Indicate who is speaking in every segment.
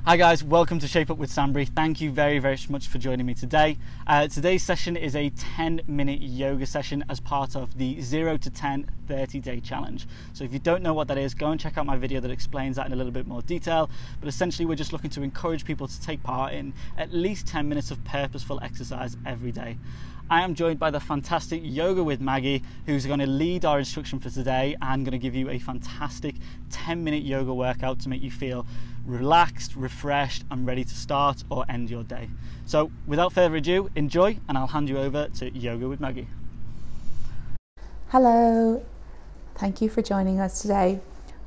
Speaker 1: Hi guys, welcome to Shape Up with Sambri. Thank you very much for joining me today. Today's session is a 10-minute yoga session as part of the 0 to 10 30-day challenge. So if you don't know what that is, go and check out my video that explains that in a little bit more detail. But essentially we're just looking to encourage people to take part in at least 10 minutes of purposeful exercise every day. I am joined by the fantastic Yoga with Maggie, who's going to lead our instruction for today and going to give you a fantastic 10-minute yoga workout to make you feel relaxed, refreshed and ready to start or end your day. So without further ado, enjoy, and I'll hand you over to Yoga with Maggie.
Speaker 2: Hello, thank you for joining us today.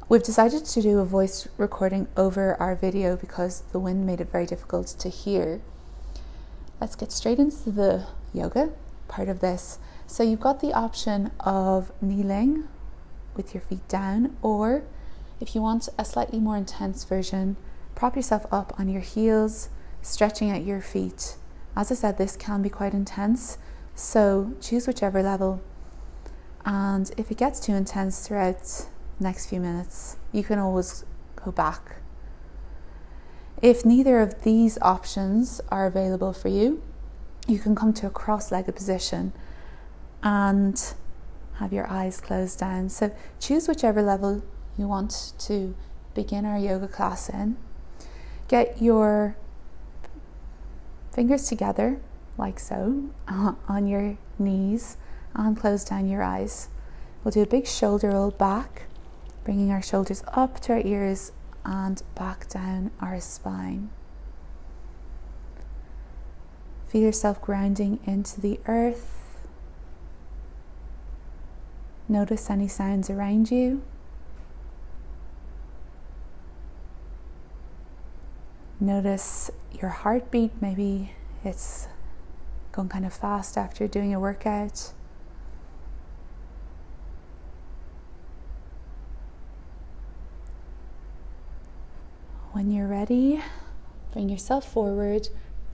Speaker 2: We've decided to do a voice recording over our video because the wind made it very difficult to hear. Let's get straight into the yoga part of this. So you've got the option of kneeling with your feet down, or if you want a slightly more intense version, prop yourself up on your heels, stretching out your feet. As I said, this can be quite intense, so choose whichever level. And if it gets too intense throughout the next few minutes, you can always go back. If neither of these options are available for you, you can come to a cross-legged position and have your eyes closed down. So choose whichever level you want to begin our yoga class in. Get your fingers together like so on your knees and close down your eyes. We'll do a big shoulder roll back, bringing our shoulders up to our ears and back down our spine. Feel yourself grounding into the earth. Notice any sounds around you. Notice your heartbeat. Maybe it's going kind of fast after doing a workout. When you're ready, bring yourself forward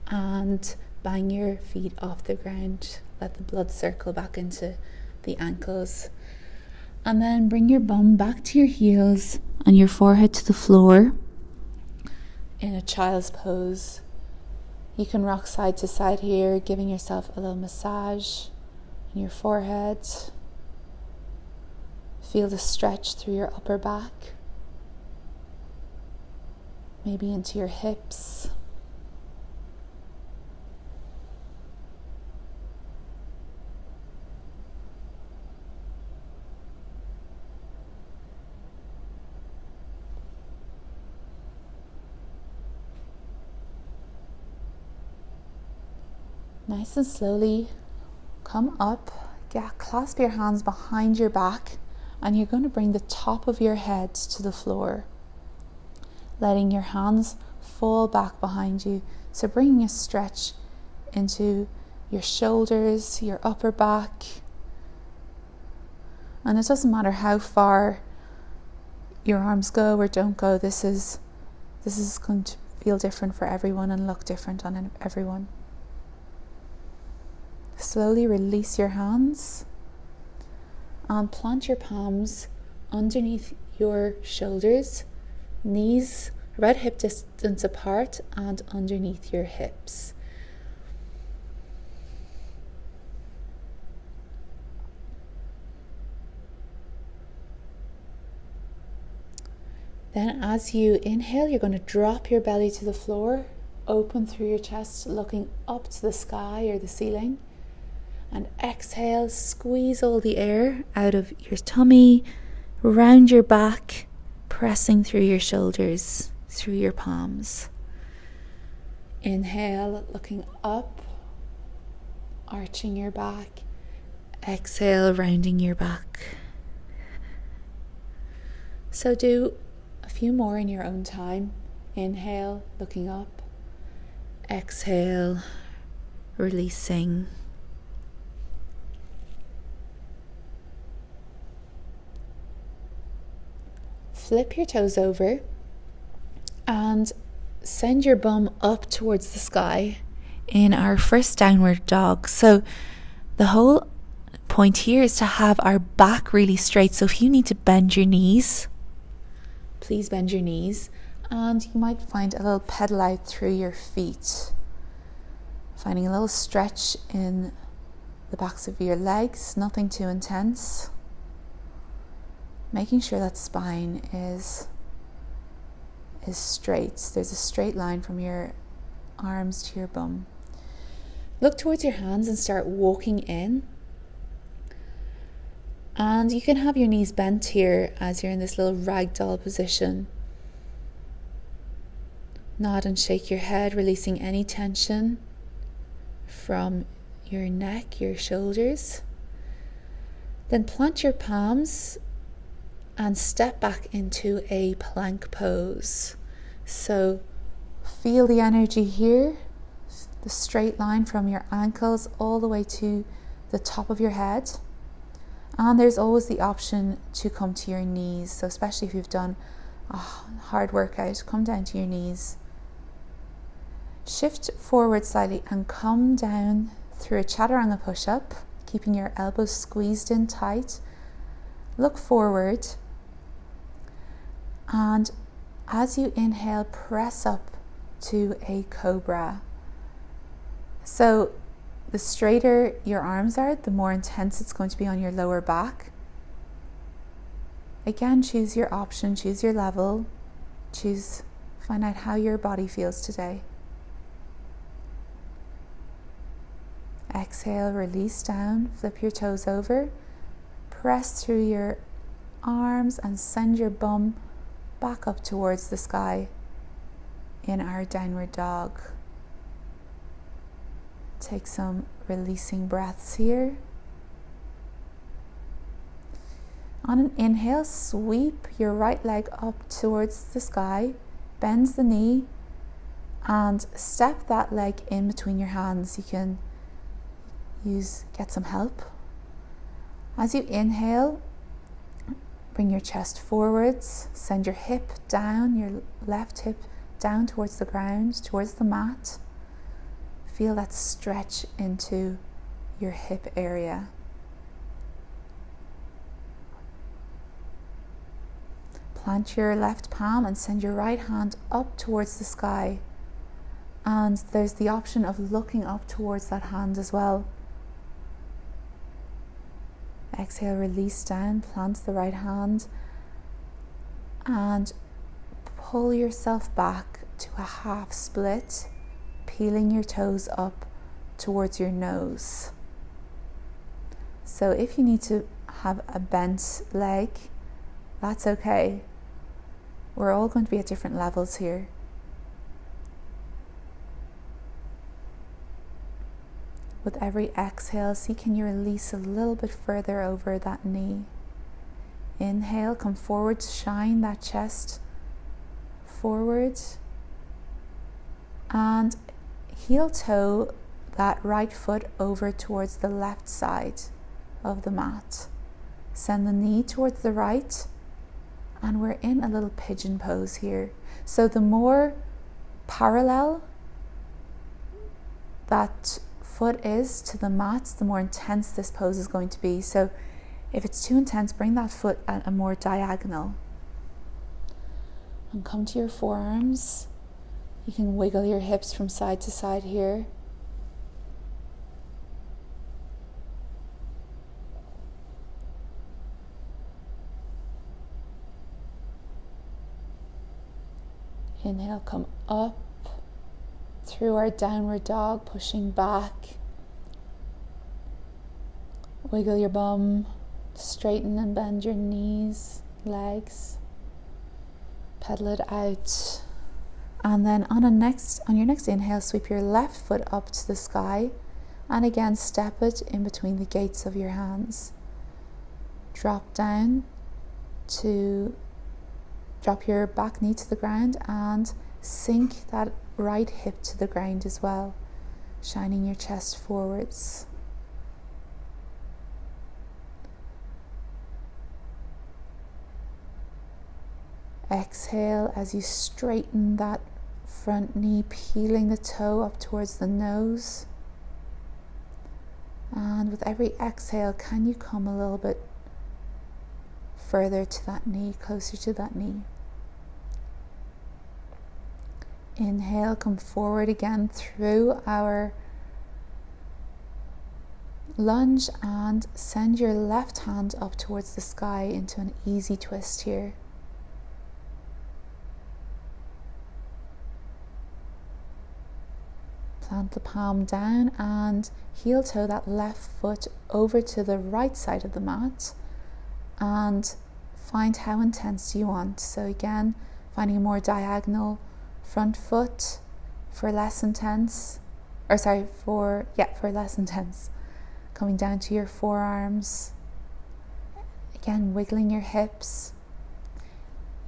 Speaker 2: and bang your feet off the ground. Let the blood circle back into the ankles. And then bring your bum back to your heels and your forehead to the floor in a child's pose. You can rock side to side here, giving yourself a little massage in your forehead. Feel the stretch through your upper back, maybe into your hips. Nice and slowly come up, clasp your hands behind your back, and you're going to bring the top of your head to the floor, letting your hands fall back behind you. So bringing a stretch into your shoulders, your upper back. And it doesn't matter how far your arms go or don't go. This is going to feel different for everyone and look different on everyone. Slowly release your hands and plant your palms underneath your shoulders, knees about hip distance apart and underneath your hips. Then as you inhale, you're going to drop your belly to the floor, open through your chest, looking up to the sky or the ceiling. And exhale, squeeze all the air out of your tummy, round your back, pressing through your shoulders, through your palms. Inhale, looking up, arching your back. Exhale, rounding your back. So do a few more in your own time. Inhale, looking up. Exhale, releasing. Flip your toes over and send your bum up towards the sky in our first downward dog. So the whole point here is to have our back really straight. So if you need to bend your knees, please bend your knees And you might find a little pedal out through your feet, finding a little stretch in the backs of your legs, nothing too intense. Making sure that spine is straight. There's a straight line from your arms to your bum. Look towards your hands and start walking in. And you can have your knees bent here as you're in this little ragdoll position. Nod and shake your head, releasing any tension from your neck, your shoulders. Then plant your palms and step back into a plank pose. So feel the energy here, the straight line from your ankles all the way to the top of your head. And there's always the option to come to your knees. So especially if you've done a hard workout, come down to your knees. Shift forward slightly and come down through a chaturanga push-up, keeping your elbows squeezed in tight. Look forward, and as you inhale, press up to a cobra. So the straighter your arms are, the more intense it's going to be on your lower back. Again, choose your option, choose your level, find out how your body feels today. Exhale, release down, flip your toes over, press through your arms and send your bum back up towards the sky in our downward dog. Take some releasing breaths here. On an inhale, sweep your right leg up towards the sky, bend the knee and step that leg in between your hands. You can get some help. As you inhale, bring your chest forwards, send your hip down, your left hip down towards the ground, towards the mat. Feel that stretch into your hip area. Plant your left palm and send your right hand up towards the sky. And there's the option of looking up towards that hand as well. Exhale, release down, plant the right hand and pull yourself back to a half split, peeling your toes up towards your nose. So if you need to have a bent leg, that's okay. We're all going to be at different levels here. With every exhale, see can you release a little bit further over that knee. Inhale, come forward, shine that chest forward. And heel toe that right foot over towards the left side of the mat. Send the knee towards the right. And we're in a little pigeon pose here. So the more parallel that foot is to the mat, the more intense this pose is going to be. So if it's too intense, bring that foot at a more diagonal. And come to your forearms. You can wiggle your hips from side to side here. Inhale, come up through our downward dog, pushing back. Wiggle your bum, straighten and bend your knees, legs. Pedal it out. And then on your next inhale, sweep your left foot up to the sky and again step it in between the gates of your hands. Drop your back knee to the ground and sink that right hip to the ground as well, shining your chest forwards. Exhale as you straighten that front knee, peeling the toe up towards the nose. And with every exhale, can you come a little bit further to that knee, closer to that knee? Inhale, come forward again through our lunge and send your left hand up towards the sky into an easy twist here. Plant the palm down and heel toe that left foot over to the right side of the mat and find how intense you want. So again, finding a more diagonal front foot for less intense, for less intense. Coming down to your forearms. Again, wiggling your hips.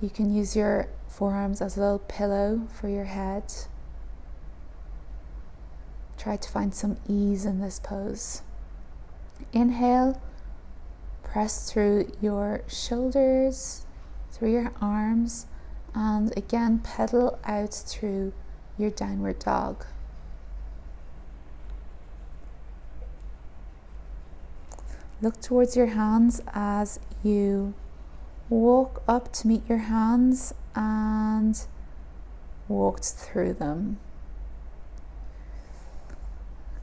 Speaker 2: You can use your forearms as a little pillow for your head. Try to find some ease in this pose. Inhale, press through your shoulders, through your arms, and again pedal out through your downward dog. Look towards your hands as you walk up to meet your hands and walked through them.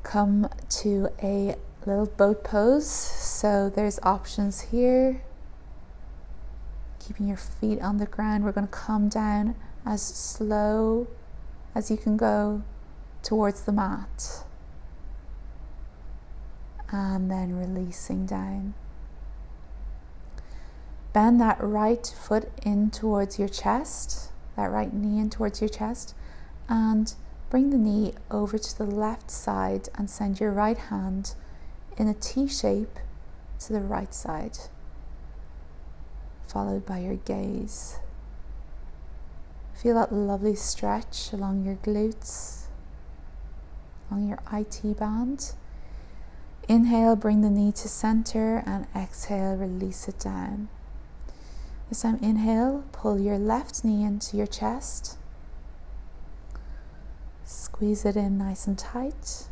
Speaker 2: Come to a little boat pose. So there's options here. Keeping your feet on the ground. We're going to come down as slow as you can go towards the mat. And then releasing down. Bend that right foot in towards your chest, that right knee in towards your chest, and bring the knee over to the left side and send your right hand in a T shape to the right side, followed by your gaze. Feel that lovely stretch along your glutes, along your IT band. Inhale, bring the knee to center, and exhale, release it down. This time, inhale, pull your left knee into your chest. Squeeze it in nice and tight.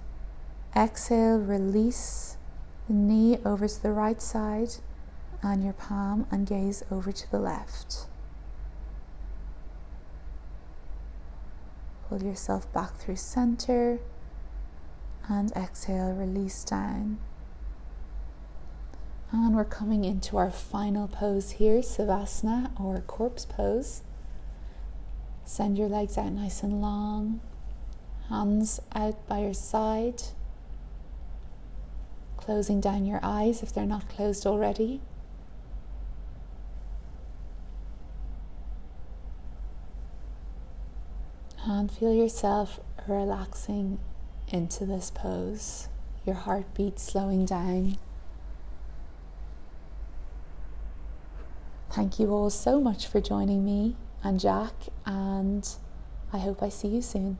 Speaker 2: Exhale, release the knee over to the right side and your palm and gaze over to the left. Pull yourself back through center and exhale, release down. And we're coming into our final pose here, Savasana or corpse pose. Send your legs out nice and long, hands out by your side, closing down your eyes if they're not closed already. And feel yourself relaxing into this pose, your heartbeat slowing down. Thank you all so much for joining me and Jack, and I hope I see you soon.